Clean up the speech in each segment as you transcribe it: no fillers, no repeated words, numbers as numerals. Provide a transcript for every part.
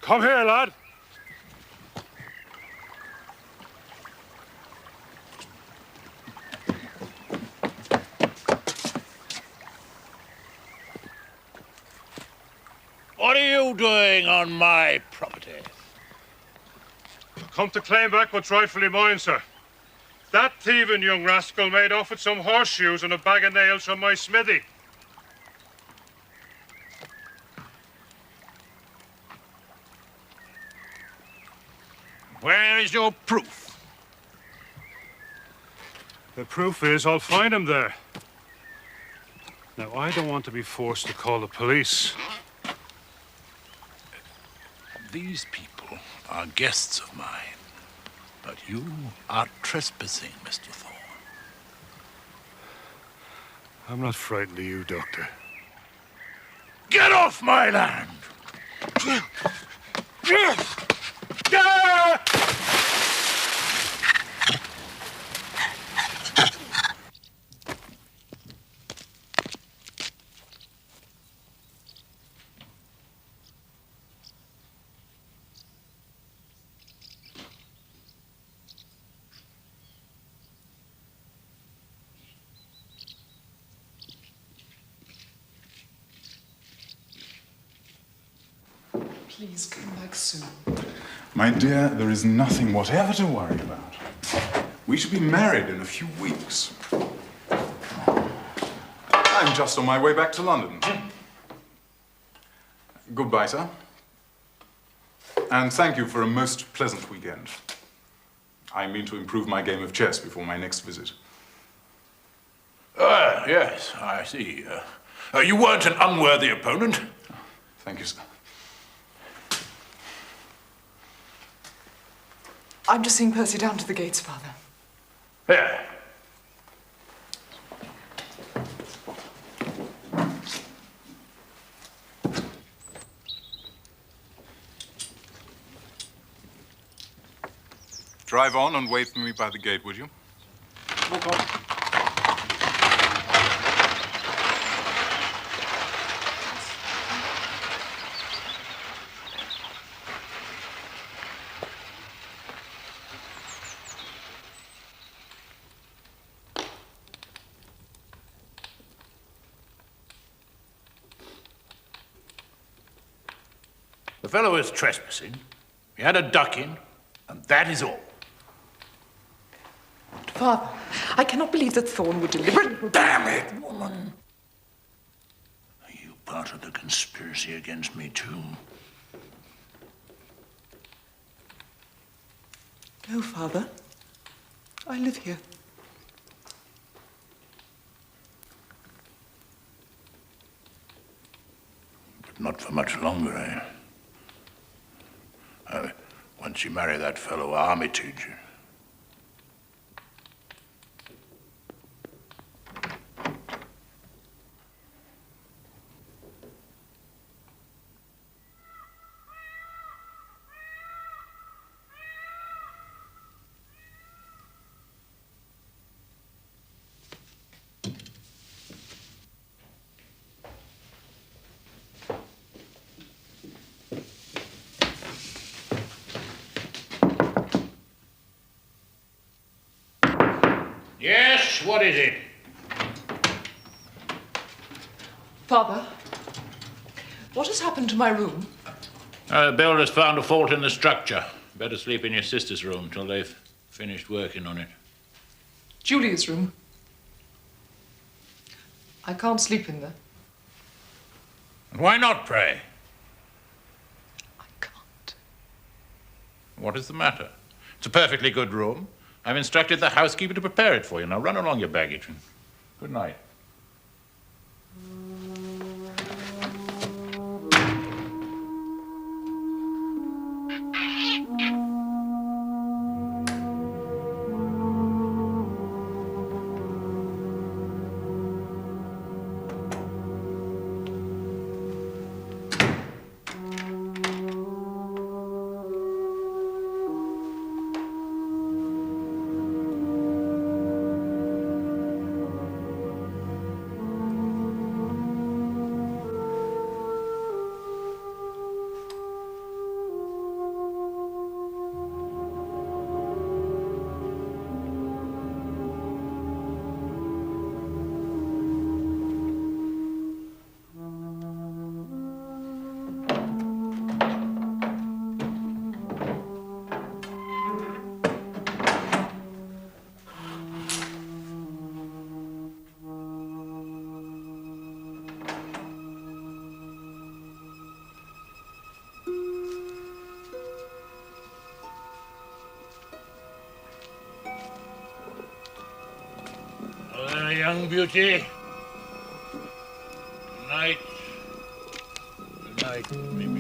Come here, lad. What are you doing on my property? Come to claim back what's rightfully mine, sir. That thieving young rascal made off with some horseshoes and a bag of nails from my smithy. Where is your proof? The proof is I'll find him there. Now, I don't want to be forced to call the police. These people are guests of mine, but you are trespassing, Mr. Thorne. I'm not frightened of you, Doctor. Get off my land! Please come back soon. My dear, there is nothing whatever to worry about. We shall be married in a few weeks. I'm just on my way back to London. Goodbye, sir. And thank you for a most pleasant weekend. I mean to improve my game of chess before my next visit. Yes, I see. You weren't an unworthy opponent. Thank you, sir. I'm just seeing Percy down to the gates, Father. Here. Drive on and wait for me by the gate, would you? Walk on. The fellow is trespassing. He had a ducking, and that is all. Father, I cannot believe that Thorne would deliberately... Damn it, woman! Are you part of the conspiracy against me, too? No, Father. I live here. But not for much longer, eh? Once you marry that fellow Armitage. Yes, what is it? Father, what has happened to my room? The builder's found a fault in the structure. Better sleep in your sister's room till they've finished working on it. Julia's room. I can't sleep in there. And why not, pray? I can't. What is the matter? It's a perfectly good room. I've instructed the housekeeper to prepare it for you. Now run along your baggage and good night. young beauty. Good night. Good night, Mimi.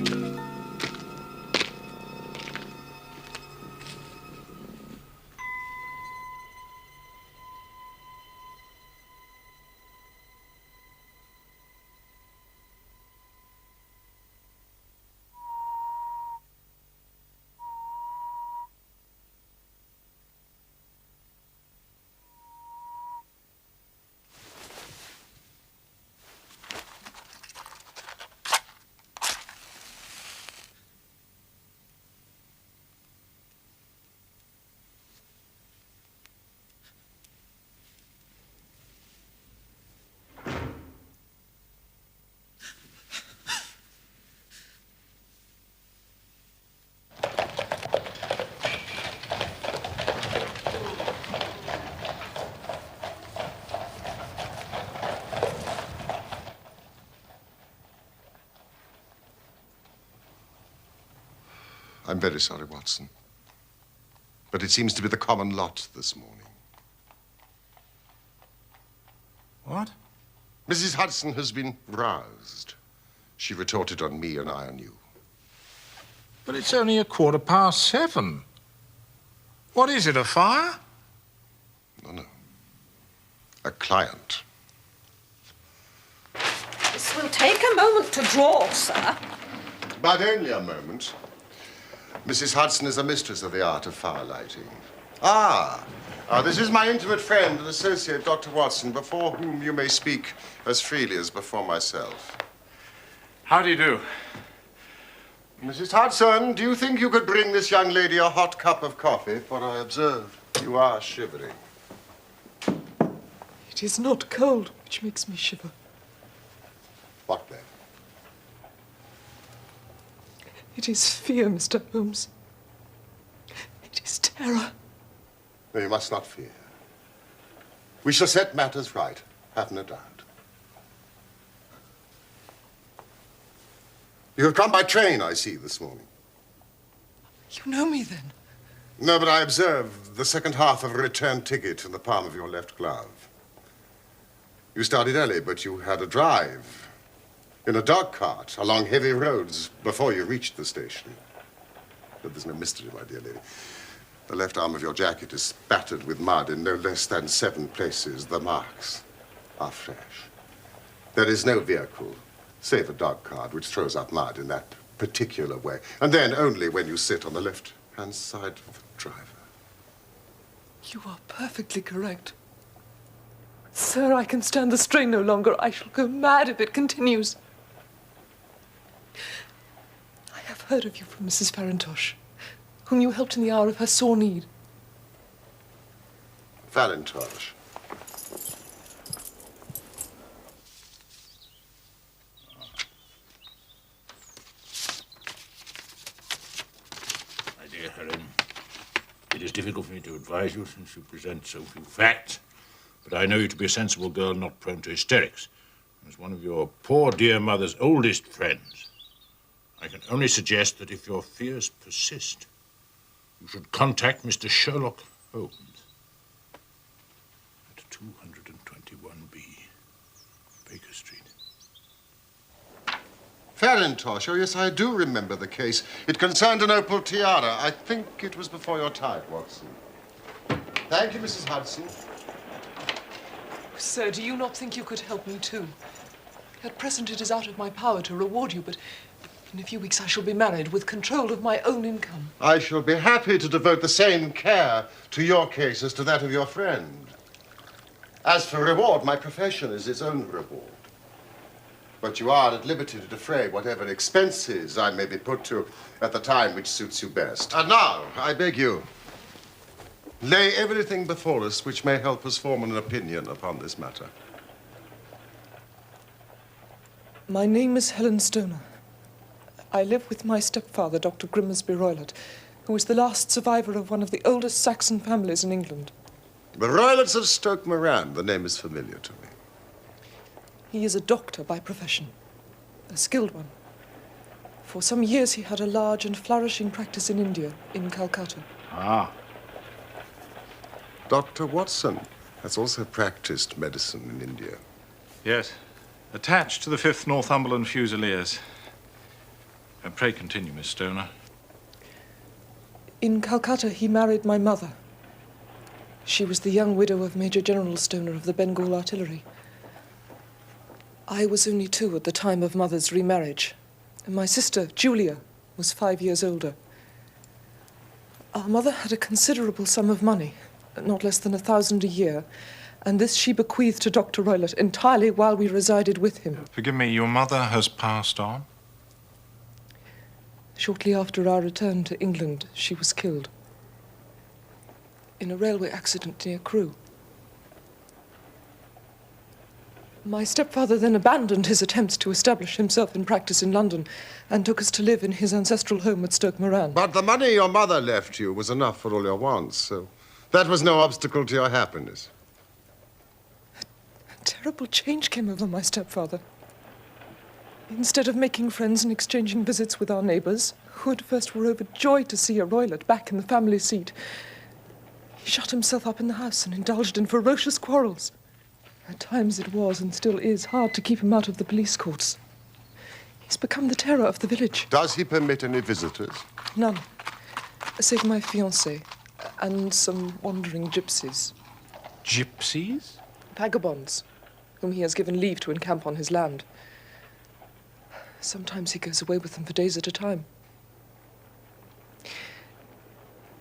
I'm very sorry, Watson. But it seems to be the common lot this morning. What? Mrs. Hudson has been roused. She retorted on me and I on you. But it's only 7:15. What is it, a fire? No. A client. This will take a moment to draw, sir. But only a moment. Mrs. Hudson is a mistress of the art of firelighting. This is my intimate friend and associate, Dr. Watson, before whom you may speak as freely as before myself. How do you do? Mrs. Hudson, do you think you could bring this young lady a hot cup of coffee? For I observe you are shivering. It is not cold which makes me shiver. What then? It is fear, Mr. Holmes. It is terror. No, you must not fear. We shall set matters right, have no doubt. You have come by train, I see, this morning. You know me, then? No, but I observe the second half of a return ticket in the palm of your left glove. You started early, but you had a drive in a dog cart along heavy roads before you reached the station. But there's no mystery, my dear lady. The left arm of your jacket is spattered with mud in no less than 7 places. The marks are fresh. There is no vehicle, save a dog cart, which throws up mud in that particular way. And then only when you sit on the left-hand side of the driver. You are perfectly correct. Sir, I can stand the strain no longer. I shall go mad if it continues. I have heard of you from Mrs. Farintosh, whom you helped in the hour of her sore need. Farintosh. My dear Helen, it is difficult for me to advise you since you present so few facts, but I know you to be a sensible girl not prone to hysterics. As one of your poor dear mother's oldest friends, I can only suggest that if your fears persist, you should contact Mr. Sherlock Holmes at 221B, Baker Street. Farintosh, oh yes, I do remember the case. It concerned an opal tiara. I think it was before your time, Watson. Thank you, Mrs. Hudson. Sir, do you not think you could help me too? At present it is out of my power to reward you, but in a few weeks I shall be married with control of my own income. I shall be happy to devote the same care to your case as to that of your friend. As for reward, my profession is its own reward. But you are at liberty to defray whatever expenses I may be put to at the time which suits you best. And now, I beg you, lay everything before us which may help us form an opinion upon this matter. My name is Helen Stoner. I live with my stepfather, Dr. Grimsby Roylott, who is the last survivor of one of the oldest Saxon families in England. The Roylotts of Stoke Moran, the name is familiar to me. He is a doctor by profession, a skilled one. For some years he had a large and flourishing practice in India, in Calcutta. Dr. Watson, has also practiced medicine in India. Yes. Attached to the 5th Northumberland Fusiliers. And pray continue, Miss Stoner. In Calcutta, he married my mother. She was the young widow of Major General Stoner of the Bengal Artillery. I was only 2 at the time of Mother's remarriage, and my sister, Julia, was 5 years older. Our mother had a considerable sum of money, not less than 1,000 a year, and this she bequeathed to Dr. Roylott entirely while we resided with him. Forgive me, your mother has passed on? Shortly after our return to England, she was killed in a railway accident near Crewe. My stepfather then abandoned his attempts to establish himself in practice in London and took us to live in his ancestral home at Stoke Moran. But the money your mother left you was enough for all your wants, so that was no obstacle to your happiness. A terrible change came over my stepfather. Instead of making friends and exchanging visits with our neighbours, who at first were overjoyed to see a Roylott back in the family seat, he shut himself up in the house and indulged in ferocious quarrels. At times it was, and still is, hard to keep him out of the police courts. He's become the terror of the village. Does he permit any visitors? None. Save my fiancée and some wandering gypsies. Gypsies? Vagabonds, whom he has given leave to encamp on his land. Sometimes he goes away with them for days at a time.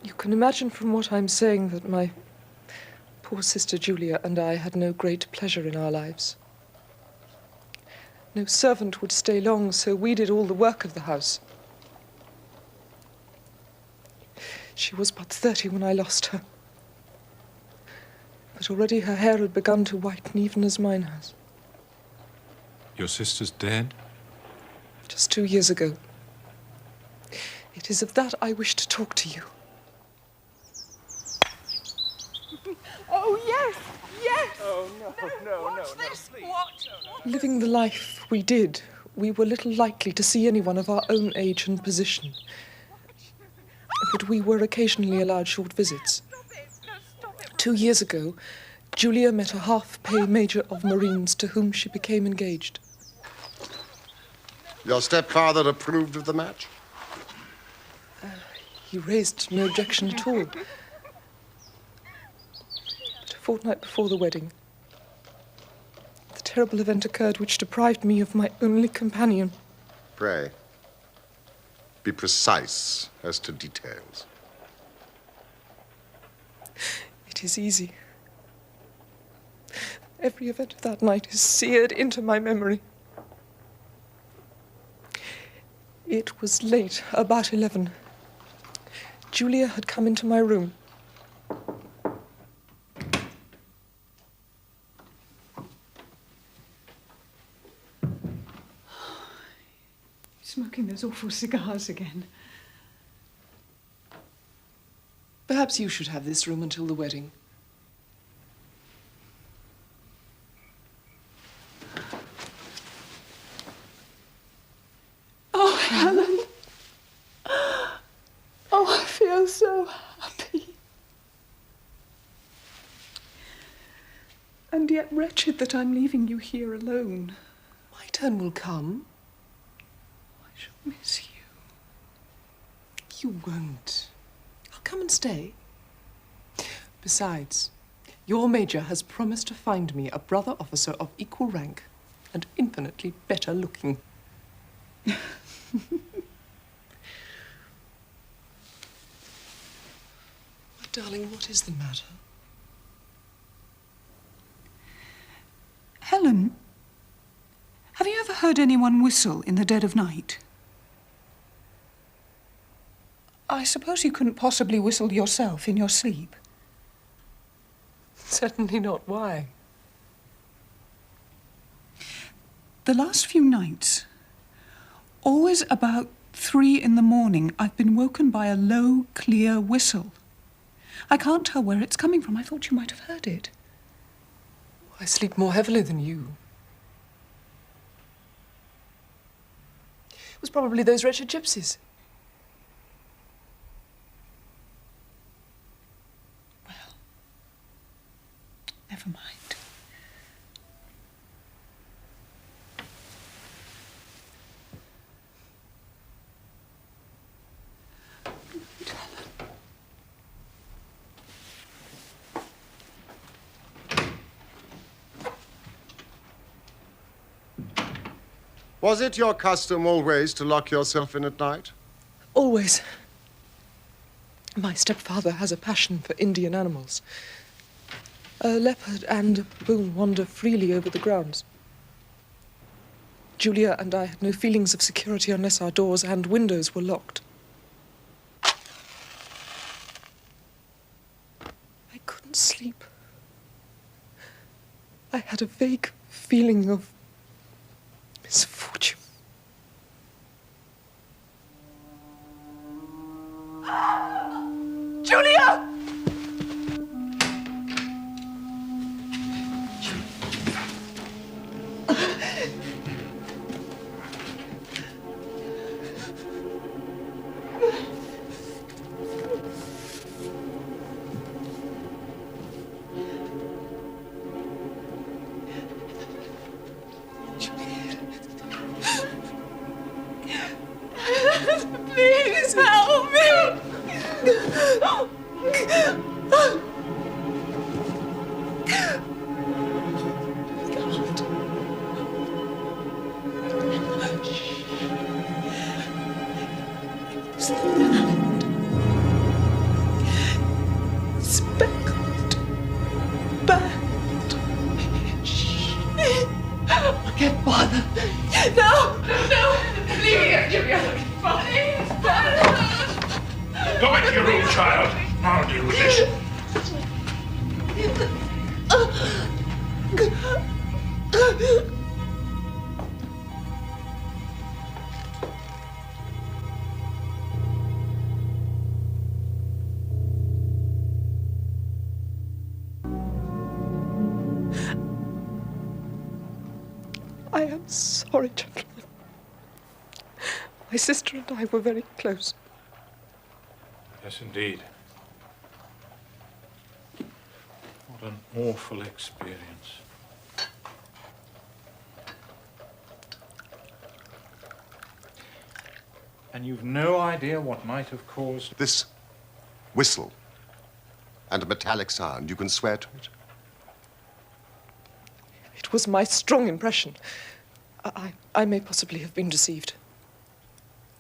You can imagine from what I'm saying that my poor sister Julia and I had no great pleasure in our lives. No servant would stay long, so we did all the work of the house. She was but 30 when I lost her. But already her hair had begun to whiten, even as mine has. Your sister's dead? Just 2 years ago. It is of that I wish to talk to you. Oh, yes, yes. Oh, no. Watch this. Watch. Living the life we did, we were little likely to see anyone of our own age and position. But we were occasionally allowed short visits. 2 years ago, Julia met a half-pay major of Marines to whom she became engaged. Your stepfather approved of the match? He raised no objection at all. But a fortnight before the wedding, the terrible event occurred which deprived me of my only companion. Pray, be precise as to details. It is easy. Every event of that night is seared into my memory. It was late, about 11. Julia had come into my room. Smoking those awful cigars again. Perhaps you should have this room until the wedding. Oh, Helen. Oh, I feel so happy. And yet wretched that I'm leaving you here alone. My turn will come. I shall miss you. You won't. I'll come and stay. Besides, your major has promised to find me a brother officer of equal rank and infinitely better looking. My darling, what is the matter? Helen, have you ever heard anyone whistle in the dead of night? I suppose you couldn't possibly whistle yourself in your sleep. Certainly not. Why? The last few nights, always about 3 in the morning, I've been woken by a low, clear whistle. I can't tell where it's coming from. I thought you might have heard it. I sleep more heavily than you. It was probably those wretched gypsies. Never mind. Was it your custom always to lock yourself in at night? Always. My stepfather has a passion for Indian animals. A leopard and a baboon wander freely over the grounds. Julia and I had no feelings of security unless our doors and windows were locked. I couldn't sleep. I had a vague feeling of misfortune. Julia! Please help me. Speckled. Bad. I can't bother. No, leave me here, Julia. Please, Go into your room, child. I'll deal with this. I am sorry, gentlemen. My sister and I were very close. Yes, indeed. What an awful experience. And you've no idea what might have caused... This whistle and a metallic sound, you can swear to it? It was my strong impression. I may possibly have been deceived.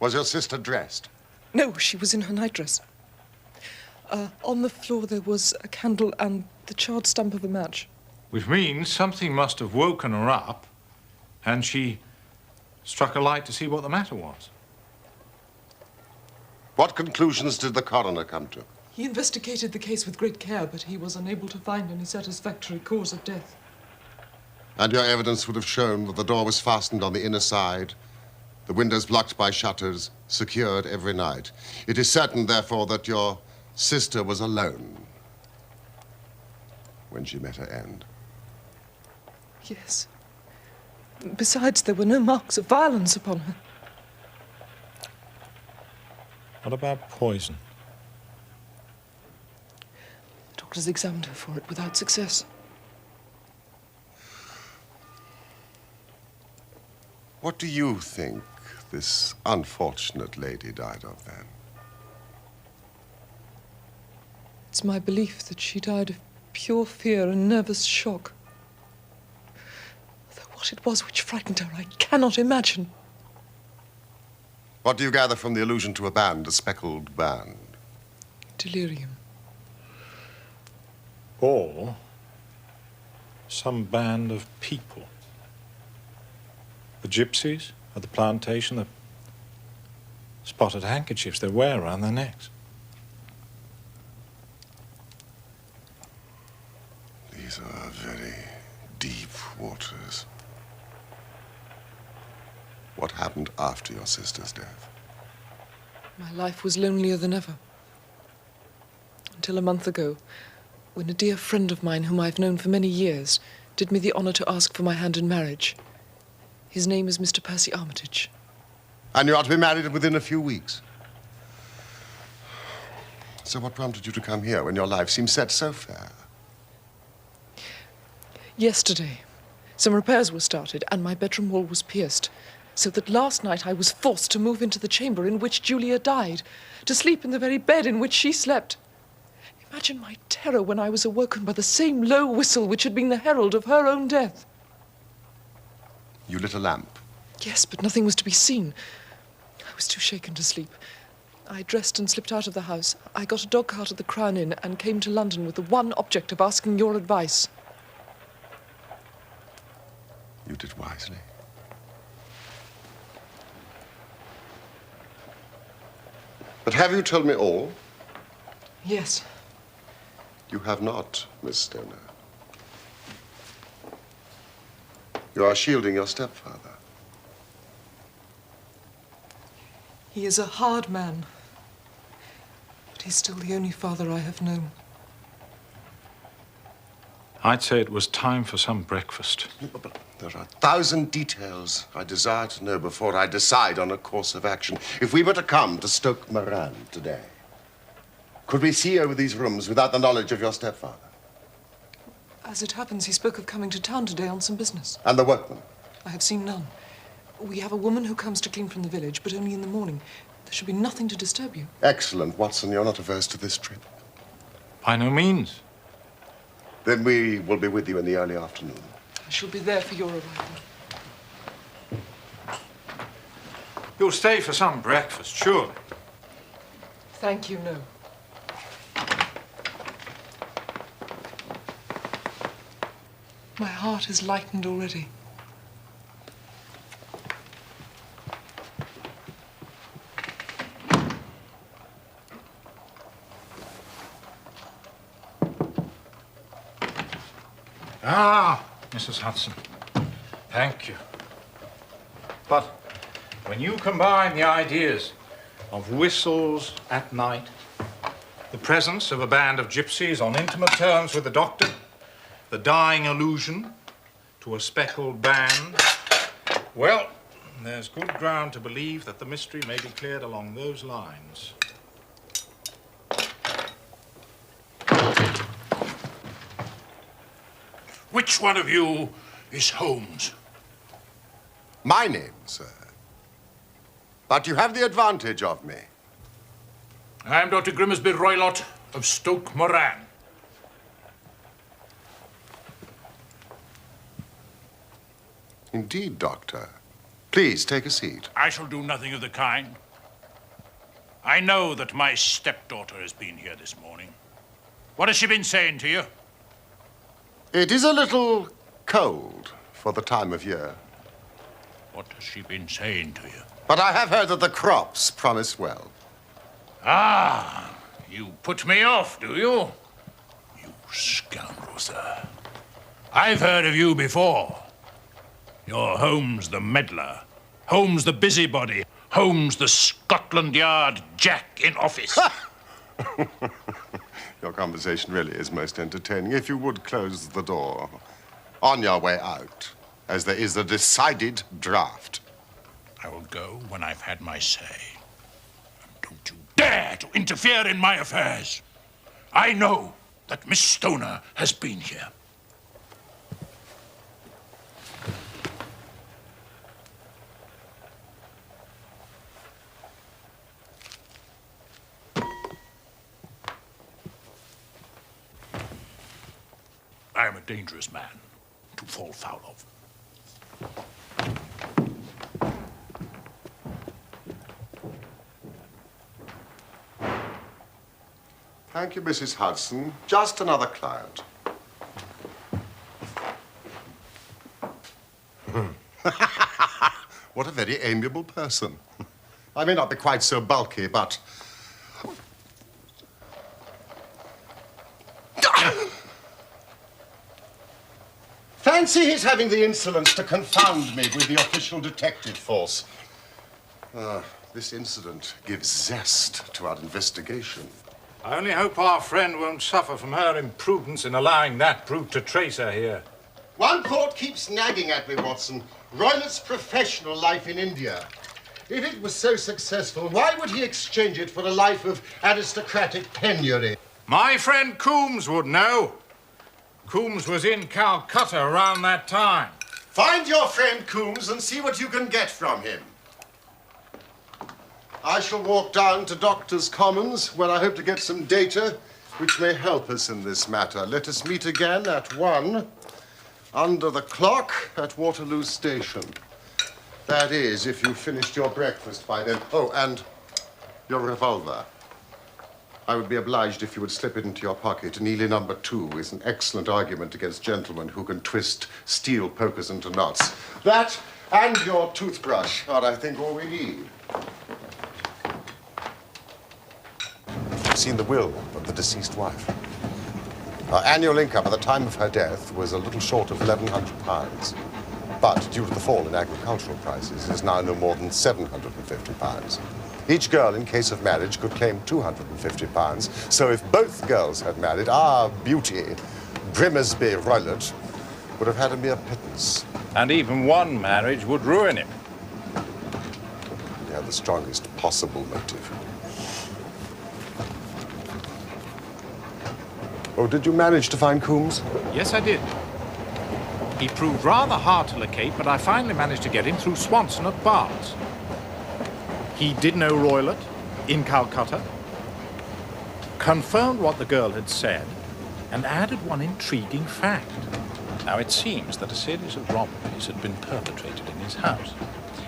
Was your sister dressed? No, she was in her nightdress. On the floor there was a candle and the charred stump of a match. Which means something must have woken her up, and she struck a light to see what the matter was. What conclusions did the coroner come to? He investigated the case with great care, but he was unable to find any satisfactory cause of death. And your evidence would have shown that the door was fastened on the inner side, the windows blocked by shutters, secured every night. It is certain, therefore, that your sister was alone when she met her end. Yes. Besides, there were no marks of violence upon her. What about poison? Doctors examined her for it without success. What do you think this unfortunate lady died of, then? It's my belief that she died of pure fear and nervous shock. Though what it was which frightened her, I cannot imagine. What do you gather from the allusion to a band, a speckled band? Delirium. Or some band of people. The gypsies at the plantation, the spotted handkerchiefs they wear around their necks. These are very deep waters. What happened after your sister's death? My life was lonelier than ever. Until a month ago, when a dear friend of mine, whom I've known for many years, did me the honor to ask for my hand in marriage. His name is Mr. Percy Armitage. And you are to be married within a few weeks. So what prompted you to come here when your life seemed set so fair? Yesterday, some repairs were started and my bedroom wall was pierced, so that last night I was forced to move into the chamber in which Julia died, to sleep in the very bed in which she slept. Imagine my terror when I was awoken by the same low whistle which had been the herald of her own death. You lit a lamp. Yes, but nothing was to be seen. I was too shaken to sleep. I dressed and slipped out of the house. I got a dog cart at the Crown Inn and came to London with the one object of asking your advice. You did wisely. But have you told me all? Yes. You have not, Miss Stoner. You are shielding your stepfather. He is a hard man, but he's still the only father I have known. I'd say it was time for some breakfast. But there are 1,000 details I desire to know before I decide on a course of action. If we were to come to Stoke Moran today, could we see over these rooms without the knowledge of your stepfather? As it happens, he spoke of coming to town today on some business. And the workmen? I have seen none. We have a woman who comes to clean from the village, but only in the morning. There should be nothing to disturb you. Excellent, Watson. You're not averse to this trip. By no means. Then we will be with you in the early afternoon. I shall be there for your arrival. You'll stay for some breakfast, surely. Thank you, no. My heart is lightened already. Ah, Mrs. Hudson. Thank you. But when you combine the ideas of whistles at night, the presence of a band of gypsies on intimate terms with the doctor, the dying allusion to a speckled band, well, there's good ground to believe that the mystery may be cleared along those lines. Which one of you is Holmes? My name, sir. But you have the advantage of me. I am Dr. Grimsby Roylott of Stoke Moran. Indeed, Doctor. Please, take a seat. I shall do nothing of the kind. I know that my stepdaughter has been here this morning. What has she been saying to you? It is a little cold for the time of year. What has she been saying to you? But I have heard that the crops promise well. Ah, you put me off, do you? You scoundrel, sir. I've heard of you before. You're Holmes the meddler, Holmes the busybody, Holmes the Scotland Yard Jack in office. Your conversation really is most entertaining. If you would close the door on your way out, as there is a decided draft. I will go when I've had my say. And don't you dare to interfere in my affairs. I know that Miss Stoner has been here. I am a dangerous man to fall foul of. Thank you, Mrs. Hudson. Just another client. What a very amiable person. I may not be quite so bulky, but... Fancy his having the insolence to confound me with the official detective force. This incident gives zest to our investigation. I only hope our friend won't suffer from her imprudence in allowing that brute to trace her here. One thought keeps nagging at me, Watson. Roylott's professional life in India. If it was so successful, why would he exchange it for a life of aristocratic penury? My friend Coombs would know. Holmes was in Calcutta around that time. Find your friend Coombs and see what you can get from him. I shall walk down to Doctors' Commons, where I hope to get some data which may help us in this matter. Let us meet again at 1, under the clock at Waterloo Station. That is, if you've finished your breakfast by then. Oh, and your revolver. I would be obliged if you would slip it into your pocket. Neely number 2 is an excellent argument against gentlemen who can twist steel pokers into knots. That and your toothbrush are, I think, all we need. I've seen the will of the deceased wife. Her annual income at the time of her death was a little short of £1,100. But due to the fall in agricultural prices, it is now no more than £750. Each girl, in case of marriage, could claim £250. So if both girls had married, our beauty, Grimsby Roylott, would have had a mere pittance. And even one marriage would ruin him. He had the strongest possible motive. Oh, did you manage to find Coombs? Yes, I did. He proved rather hard to locate, but I finally managed to get him through Swanson at Barnes. He did know Roylott in Calcutta, confirmed what the girl had said, and added one intriguing fact. Now, it seems that a series of robberies had been perpetrated in his house,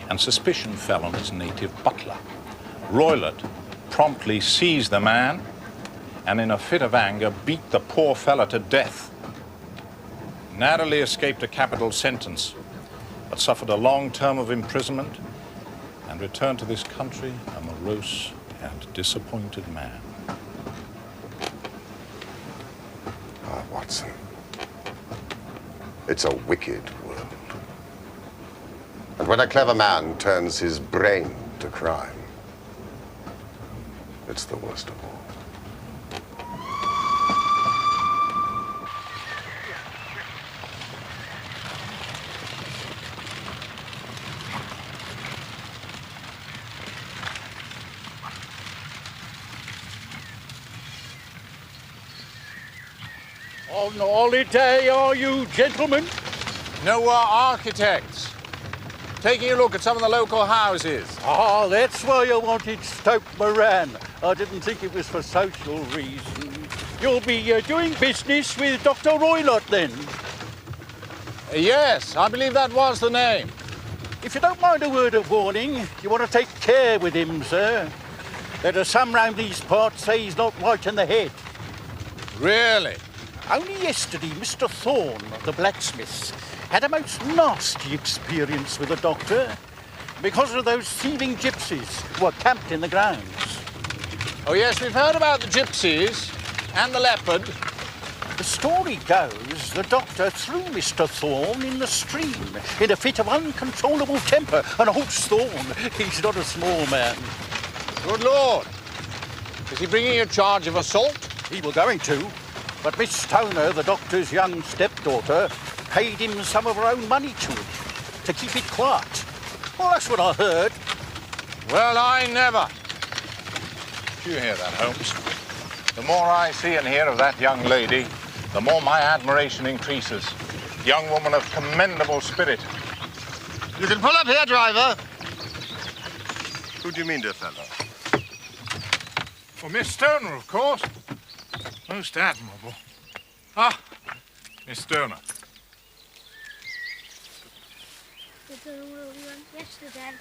and suspicion fell on his native butler. Roylott promptly seized the man, and in a fit of anger beat the poor fellow to death. Narrowly escaped a capital sentence, but suffered a long term of imprisonment and returned to this country a morose and disappointed man. Ah, Watson. It's a wicked world. And when a clever man turns his brain to crime, it's the worst of all. On holiday, are you, gentlemen? No, we're architects. Taking a look at some of the local houses. Ah, that's why you wanted Stoke Moran. I didn't think it was for social reasons. You'll be doing business with Dr. Roylott, then? Yes, I believe that was the name. If you don't mind a word of warning, you want to take care with him, sir. There are some round these parts say he's not right in the head. Really? Only yesterday, Mr. Thorne of the blacksmiths had a most nasty experience with the doctor because of those thieving gypsies who were camped in the grounds. Oh, yes, we've heard about the gypsies and the leopard. The story goes the doctor threw Mr. Thorne in the stream in a fit of uncontrollable temper. And old Thorne, he's not a small man. Good Lord. Is he bringing a charge of assault? He was going to. But Miss Stoner, the doctor's young stepdaughter, paid him some of her own money to keep it quiet. Well, that's what I heard. Well, I never. Do you hear that, Holmes? The more I see and hear of that young lady, the more my admiration increases. Young woman of commendable spirit. You can pull up here, driver. Who do you mean, dear fellow? Well, Miss Stoner, of course. Most admirable. Ah, Miss Stoner. The girl we went yesterday.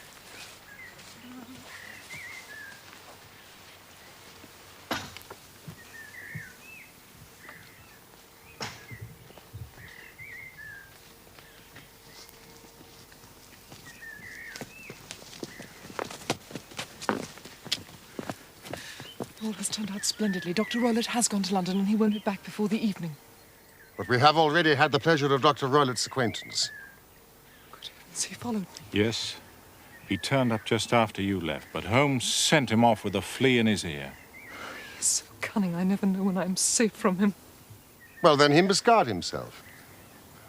All has turned out splendidly. Dr. Roylott has gone to London and he won't be back before the evening. But we have already had the pleasure of Dr. Roylott's acquaintance. Good heavens, he followed me. Yes, he turned up just after you left, but Holmes sent him off with a flea in his ear. He's so cunning, I never know when I'm safe from him. Well, then he must guard himself.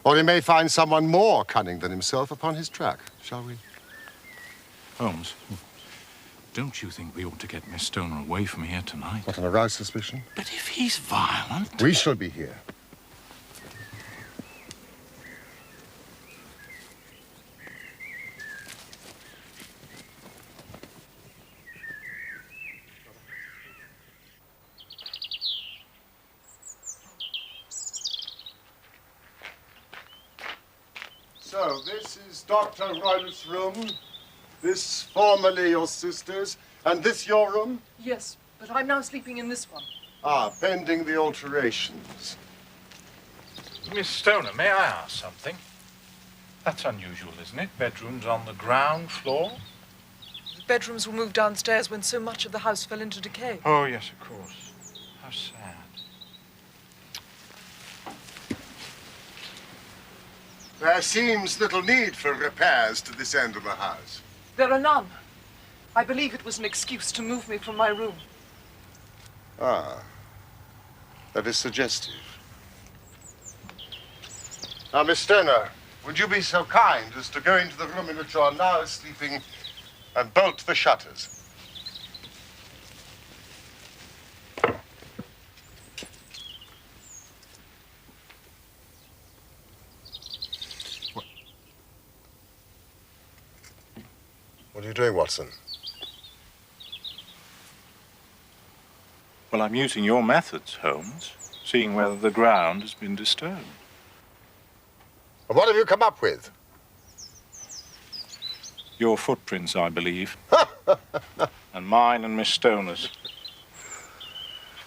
Or he may find someone more cunning than himself upon his track. Shall we? Holmes, don't you think we ought to get Miss Stoner away from here tonight? What, an aroused suspicion? But if he's violent... We shall be here. So, this is Dr. Royler's room. This formerly your sister's. And this your room? Yes, but I'm now sleeping in this one. Ah, pending the alterations. Miss Stoner, may I ask something? That's unusual, isn't it? Bedrooms on the ground floor? The bedrooms were moved downstairs when so much of the house fell into decay. Oh, yes, of course. How sad. There seems little need for repairs to this end of the house. There are none. I believe it was an excuse to move me from my room. Ah, that is suggestive. Now, Miss Stoner, would you be so kind as to go into the room in which you are now sleeping and bolt the shutters? What are you doing, Watson? Well, I'm using your methods, Holmes, seeing whether the ground has been disturbed. And what have you come up with? Your footprints, I believe. And mine and Miss Stoner's.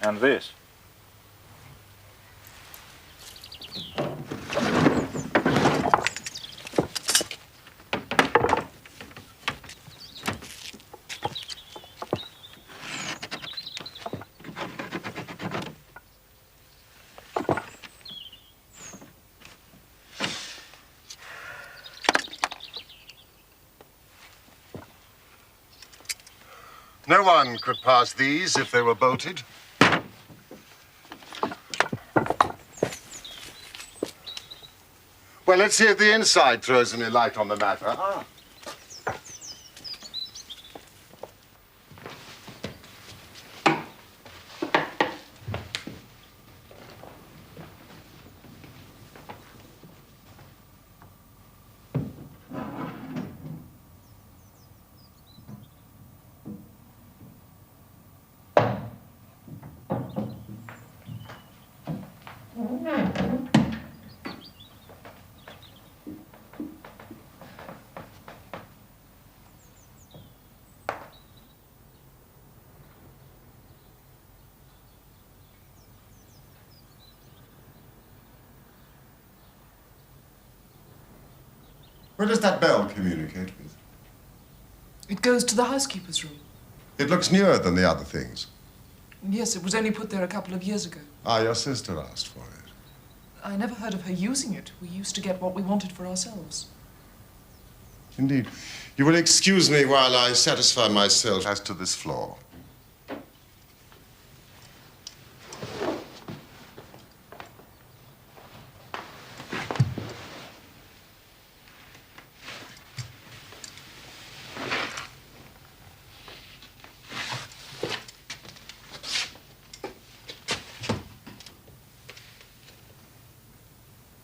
And this. No one could pass these if they were bolted. Well, let's see if the inside throws any light on the matter. Ah. Where does that bell communicate with? It goes to the housekeeper's room. It looks newer than the other things. Yes, it was only put there a couple of years ago. Ah, your sister asked for it. I never heard of her using it. We used to get what we wanted for ourselves. Indeed. You will excuse me while I satisfy myself as to this floor.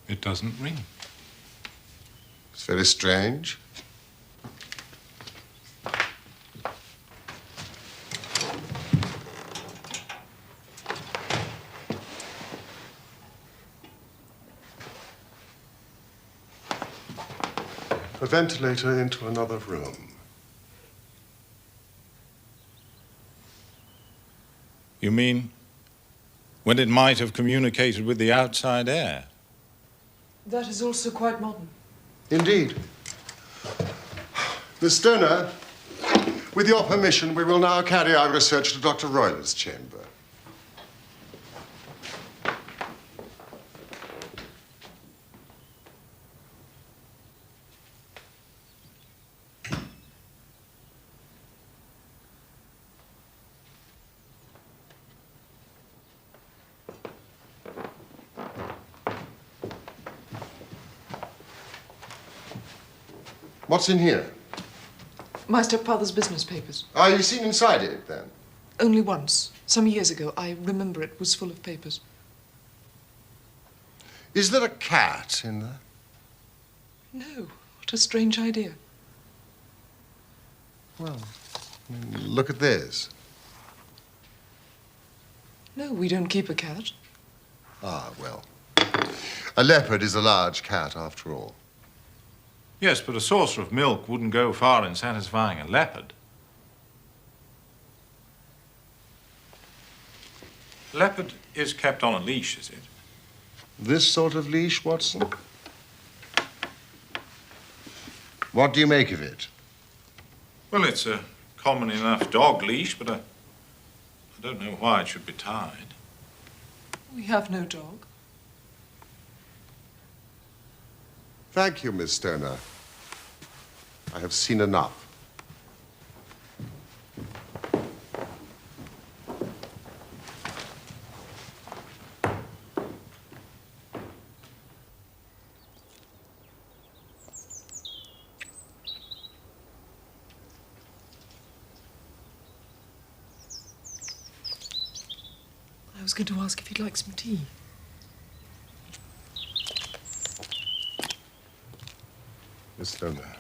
It doesn't ring. It's very strange. A ventilator into another room. You mean when it might have communicated with the outside air? That is also quite modern. Indeed. Miss Stoner, with your permission, we will now carry our research to Dr. Royler's chamber. What's in here? My stepfather's business papers. Ah, you've seen inside it, then? Only once. Some years ago. I remember it was full of papers. Is there a cat in there? No. What a strange idea. Well, look at this. No, we don't keep a cat. Ah, well. A leopard is a large cat, after all. Yes, but a saucer of milk wouldn't go far in satisfying a leopard. Leopard is kept on a leash, is it? This sort of leash, Watson? What do you make of it? Well, it's a common enough dog leash, but I don't know why it should be tied. We have no dog. Thank you, Miss Stoner. I have seen enough. I was going to ask if you'd like some tea. Miss Stoner,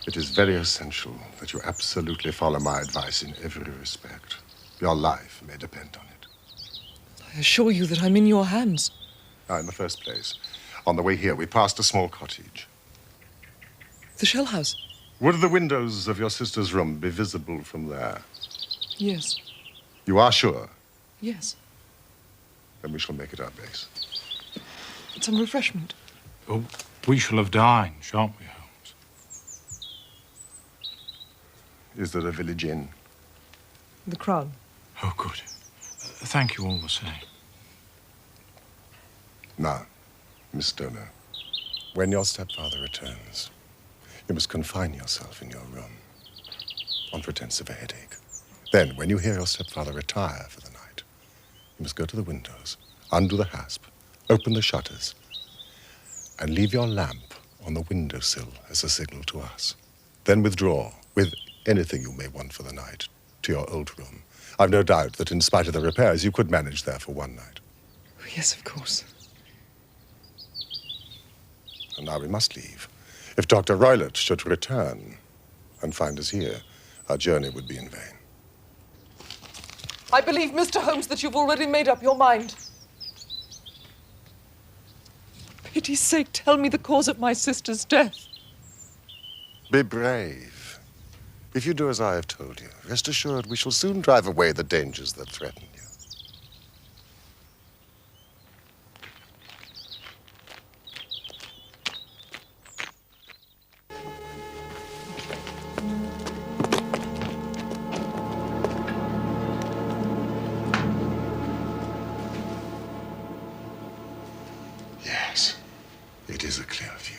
it is very essential that you absolutely follow my advice in every respect. Your life may depend on it. I assure you that I'm in your hands. Now, in the first place, on the way here, we passed a small cottage. The shell house? Would the windows of your sister's room be visible from there? Yes. You are sure? Yes. Then we shall make it our base. Some refreshment. Oh, we shall have dined, shan't we, Holmes? Is there a village inn? The Crown. Oh, good. Thank you all the same. Now, Miss Stoner, when your stepfather returns, you must confine yourself in your room on pretense of a headache. Then, when you hear your stepfather retire for the night, you must go to the windows, undo the hasp, open the shutters, and leave your lamp on the windowsill as a signal to us. Then withdraw with anything you may want for the night to your old room. I've no doubt that in spite of the repairs, you could manage there for one night. Oh, yes, of course. And now we must leave. If Dr. Roylott should return and find us here, our journey would be in vain. I believe, Mr. Holmes, that you've already made up your mind. For pity's sake, tell me the cause of my sister's death. Be brave. If you do as I have told you, rest assured we shall soon drive away the dangers that threaten you. Yes, it is a clear view.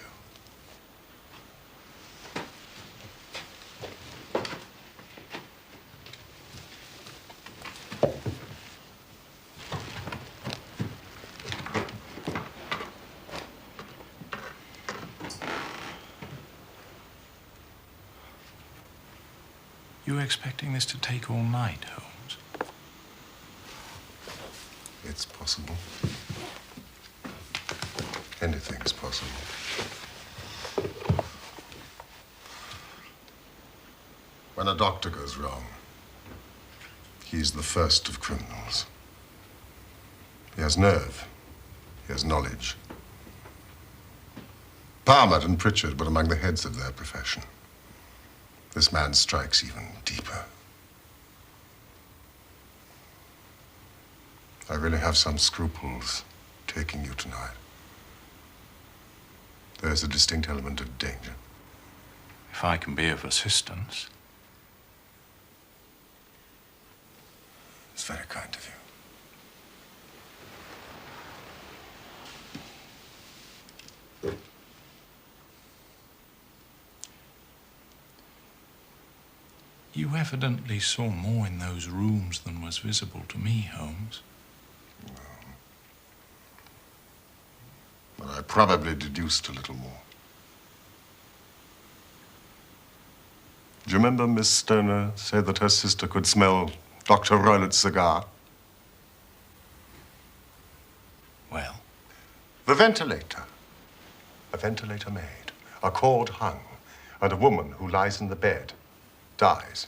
You expecting this to take all night, Holmes? It's possible. Anything's possible. When a doctor goes wrong, he's the first of criminals. He has nerve. He has knowledge. Palmer and Pritchard were among the heads of their profession. This man strikes even deeper. I really have some scruples taking you tonight. There's a distinct element of danger. If I can be of assistance. It's very kind of you. You evidently saw more in those rooms than was visible to me, Holmes. But I probably deduced a little more. Do you remember Miss Stoner said that her sister could smell Dr. Roylott's cigar? Well? The ventilator. A ventilator maid, a cord hung, and a woman who lies in the bed dies.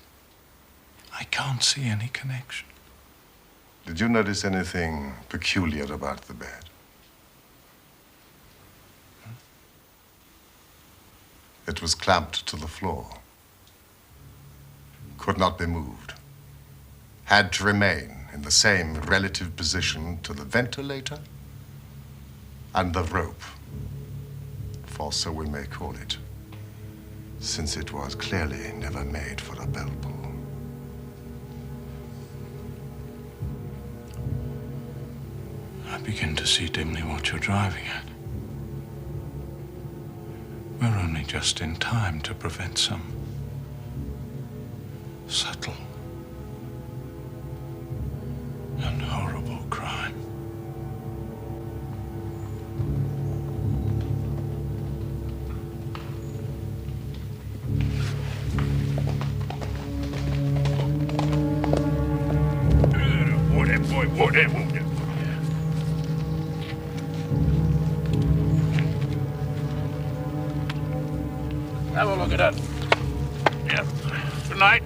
I can't see any connection. Did you notice anything peculiar about the bed? that was clamped to the floor. Could not be moved. Had to remain in the same relative position to the ventilator and the rope, for so we may call it, since it was clearly never made for a bell pull. I begin to see dimly what you're driving at. We're only just in time to prevent some subtle and horrible crime. Have a look at that. Yep. Good night.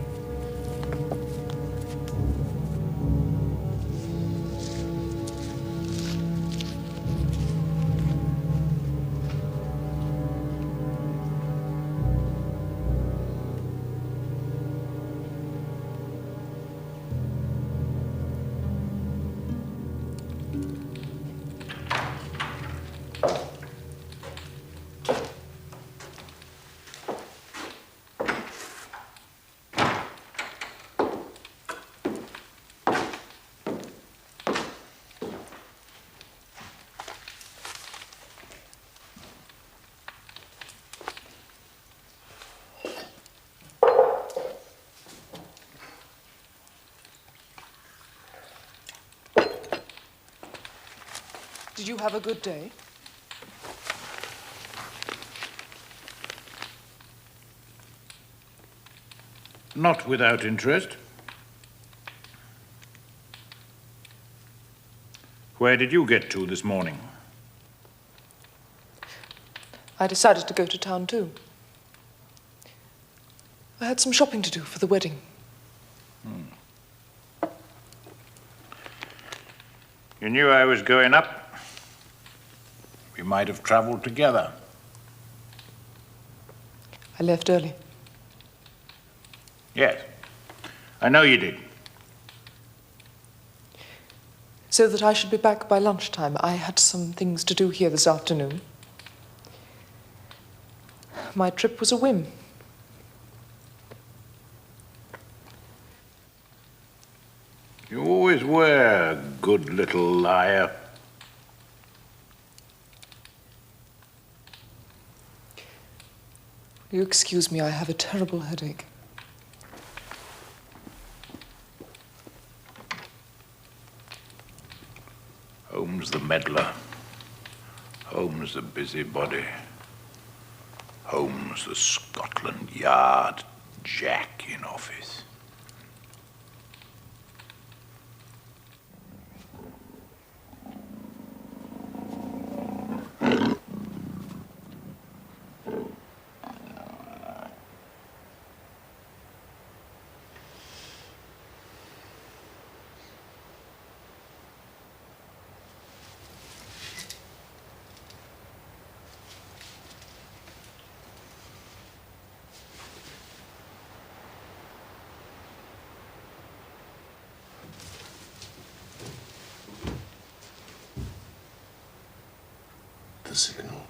Did you have a good day? Not without interest. Where did you get to this morning? I decided to go to town too. I had some shopping to do for the wedding. You knew I was going up. We might have traveled together. I left early. Yes, I know you did. So that I should be back by lunchtime. I had some things to do here this afternoon. My trip was a whim. You always were a good little liar. Will you excuse me? I have a terrible headache. Holmes the meddler. Holmes the busybody. Holmes the Scotland Yard Jack in office. The signal.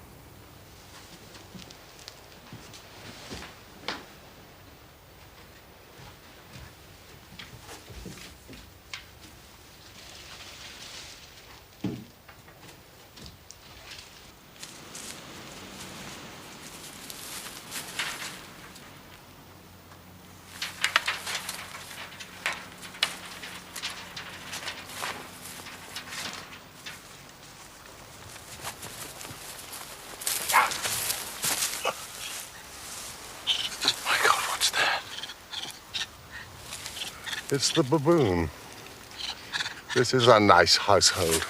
It's the baboon. This is a nice household.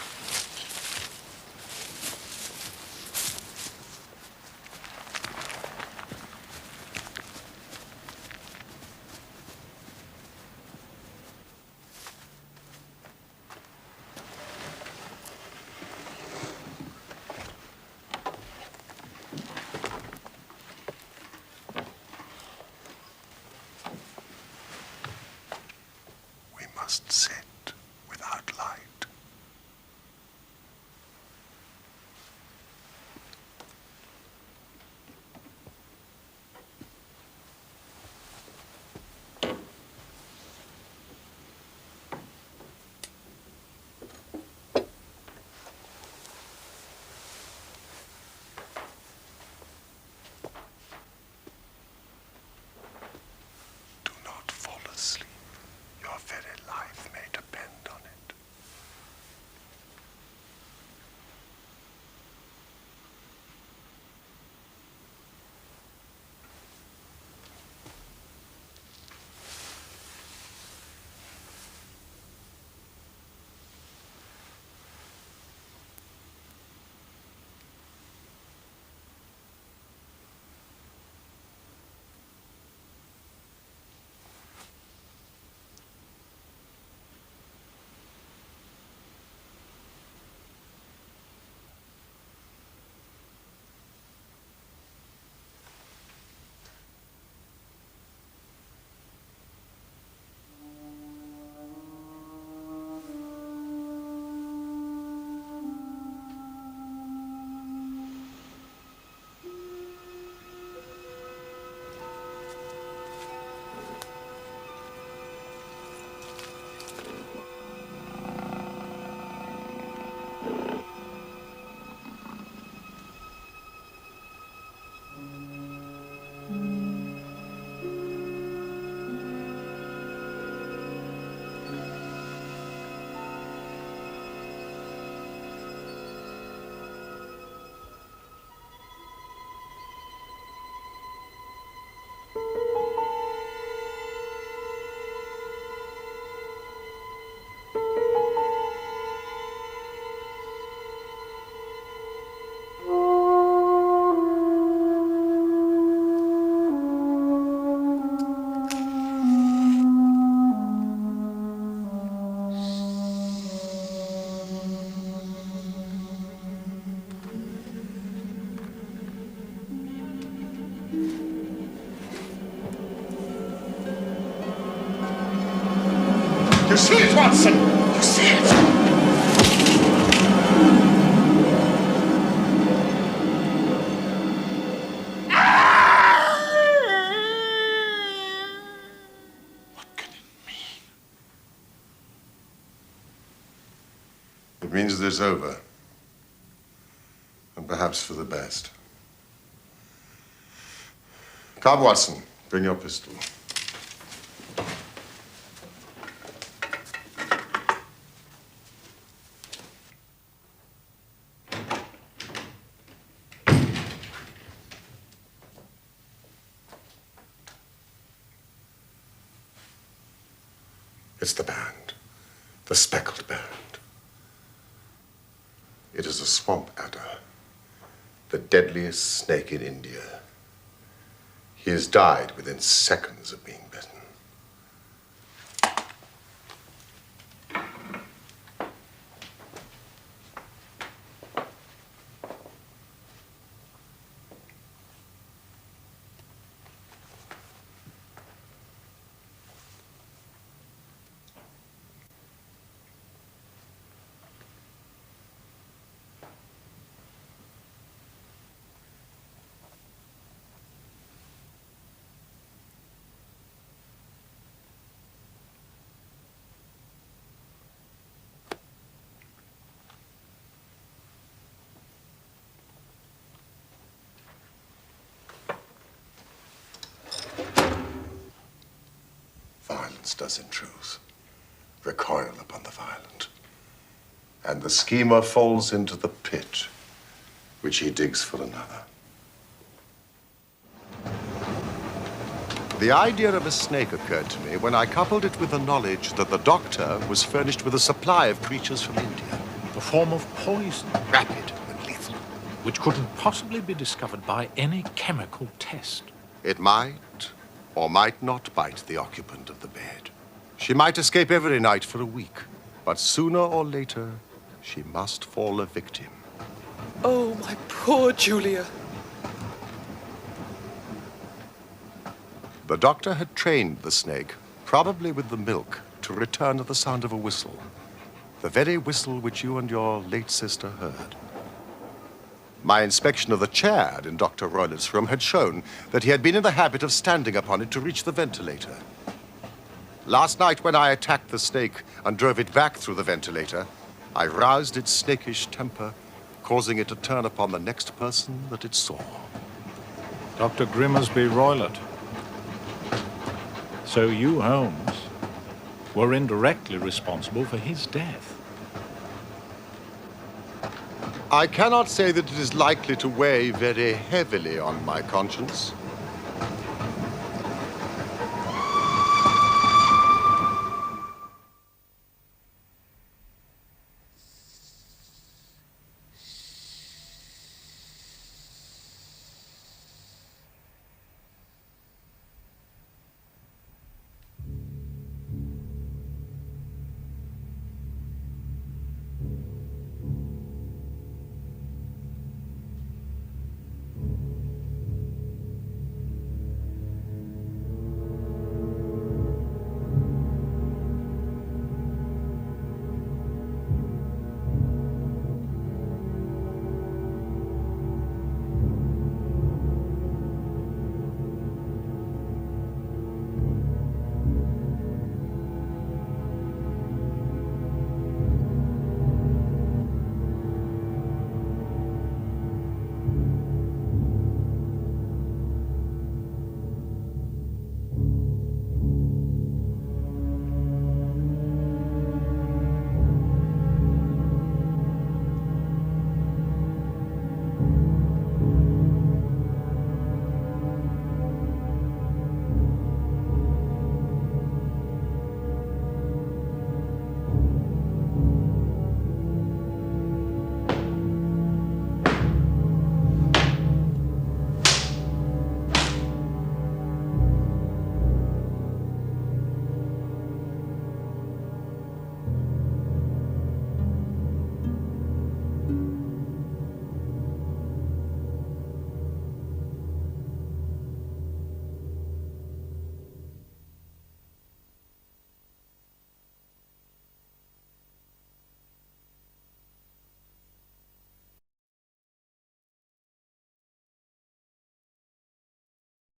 You see it, Watson? You see it? What can it mean? It means that it's over. And perhaps for the best. Come, Watson. Bring your pistol. It's the band. The Speckled band. It is a swamp adder. The deadliest snake in India. He has died within seconds of being bitten. Violence does, in truth, recoil upon the violent. And the schemer falls into the pit which he digs for another. The idea of a snake occurred to me when I coupled it with the knowledge that the doctor was furnished with a supply of creatures from India. A form of poison, Rapid and lethal. which couldn't possibly be discovered by any chemical test. It might or might not bite the occupant of the bed. She might escape every night for a week, but sooner or later, she must fall a victim. Oh, my poor Julia. The doctor had trained the snake, probably with the milk, to return at the sound of a whistle. The very whistle which you and your late sister heard. My inspection of the chair in Dr. Roylett's room had shown that he had been in the habit of standing upon it to reach the ventilator. Last night, when I attacked the snake and drove it back through the ventilator, I roused its snakish temper, causing it to turn upon the next person that it saw. Dr. Grimmersby Roylott. So you, Holmes, were indirectly responsible for his death. I cannot say that it is likely to weigh very heavily on my conscience.